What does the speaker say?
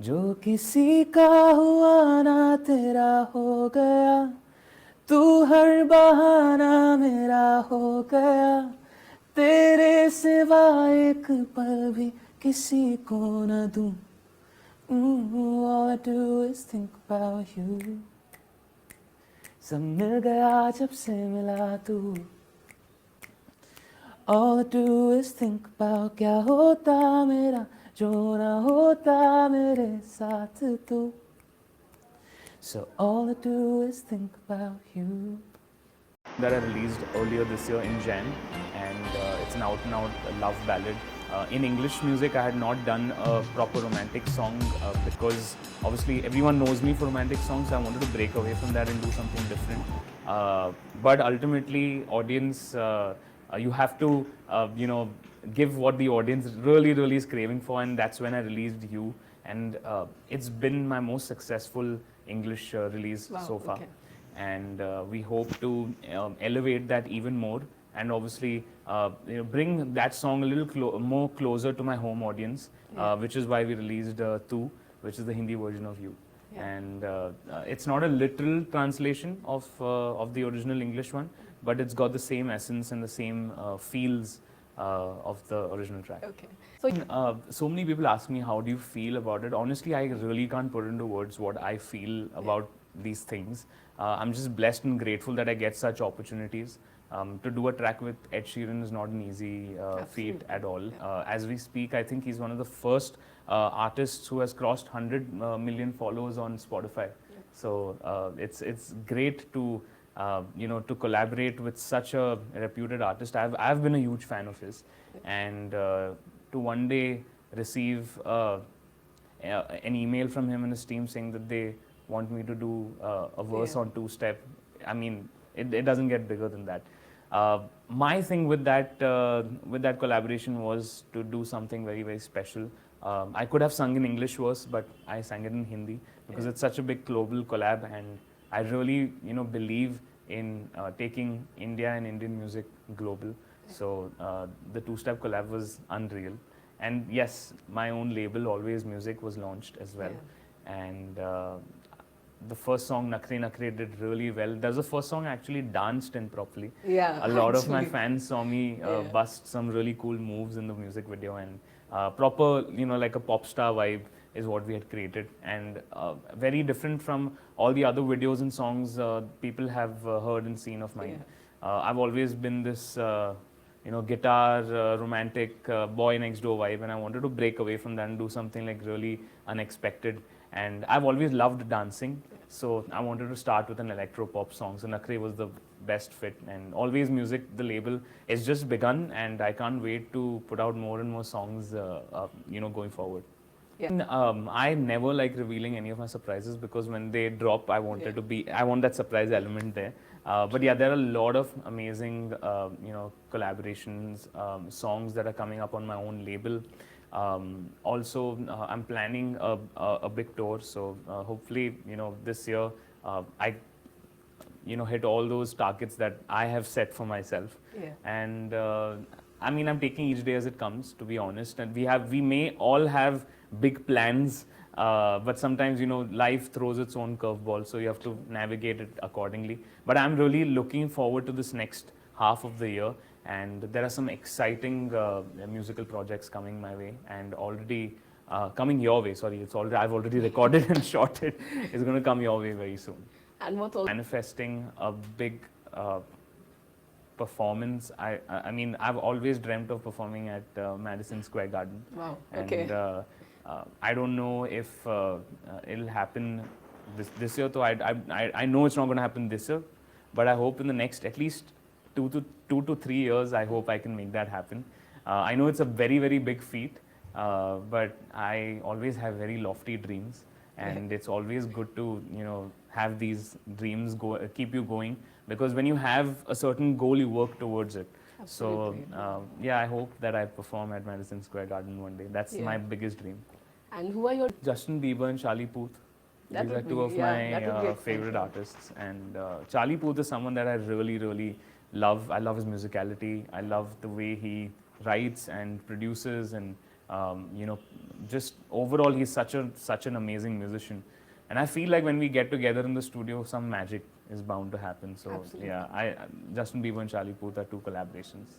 जो किसी का हुआ ना तेरा हो गया, तू हर बहाना मेरा हो गया, तेरे सिवा एक पल भी किसी को न दूं. All I do is think about you. सब मिल गया जब से मिला तू. All I do is think about क्या होता मेरा जो ना होता मेरे साथ तू. So all I do is think about you. That I released earlier this year in Jan, and it's an out and out love ballad. In English music, I had not done a proper romantic song because obviously everyone knows me for romantic songs, so I wanted to break away from that and do something different. But ultimately, audience, you have to, give what the audience really is craving for, and that's when I released You. And it's been my most successful English release so far. Okay. And we hope to elevate that even more, and obviously bring that song a little more closer to my home audience, which is why we released Tu, which is the Hindi version of You. Yeah. And it's not a literal translation of the original English one, but it's got the same essence and the same feels of the original track. Okay. So many people ask me, how do you feel about it? Honestly, I really can't put into words what I feel about these things. I'm just blessed and grateful that I get such opportunities. To do a track with Ed Sheeran is not an easy feat at all. Yeah. As we speak, I think he's one of the first artists who has crossed 100 million followers on Spotify. Yeah. So it's great to to collaborate with such a reputed artist. I've been a huge fan of his, and to one day receive an email from him and his team saying that they want me to do a verse on two-step. I mean, it doesn't get bigger than that. My thing with that collaboration was to do something very special. I could have sung in English verse, but I sang it in Hindi because it's such a big global collab, and I really believe in taking India and Indian music global. So the two-step collab was unreal. And yes, my own label, Always Music, was launched as well. And the first song, Nakre Nakre, did really well. That was the first song I actually danced in properly. Yeah, a lot of my fans saw me bust some really cool moves in the music video, and proper, like a pop star vibe is what we had created, and very different from all the other videos and songs people have heard and seen of mine. I've always been this guitar, romantic boy next door vibe, and I wanted to break away from that and do something like really unexpected. And I've always loved dancing, so I wanted to start with an electro pop song. So Nakre was the best fit, and Always Music, the label, is just begun, and I can't wait to put out more and more songs, going forward. Yeah. I never like revealing any of my surprises because when they drop, I want that surprise element there. But yeah, there are a lot of amazing, collaborations, songs that are coming up on my own label. Also, I'm planning a big tour, so hopefully, this year, I hit all those targets that I have set for myself. Yeah. And I mean, I'm taking each day as it comes, to be honest. And we may all have big plans, but sometimes, life throws its own curveball, so you have to navigate it accordingly. But I'm really looking forward to this next half of the year, and there are some exciting musical projects coming my way, and already coming your way. Sorry, I've already recorded and shot it. It's going to come your way very soon. And what's also manifesting a big performance. I mean, I've always dreamt of performing at Madison Square Garden. Wow. Okay. And I don't know if it'll happen this year. So I know it's not going to happen this year, but I hope in the next at least 2 to 3 years, I hope I can make that happen. I know it's a very big feat, but I always have very lofty dreams, and it's always good to have these dreams keep you going, because when you have a certain goal, you work towards it. Absolutely. So I hope that I perform at Madison Square Garden one day. That's my biggest dream. And who are your Justin Bieber and Charlie Puth? These are two of my favorite artists. And Charlie Puth is someone that I really love. I love his musicality. I love the way he writes and produces, and just overall, he's such an amazing musician. And I feel like when we get together in the studio, some magic is bound to happen. So Absolutely. yeah, Justin Bieber and Charlie Puth are two collaborations.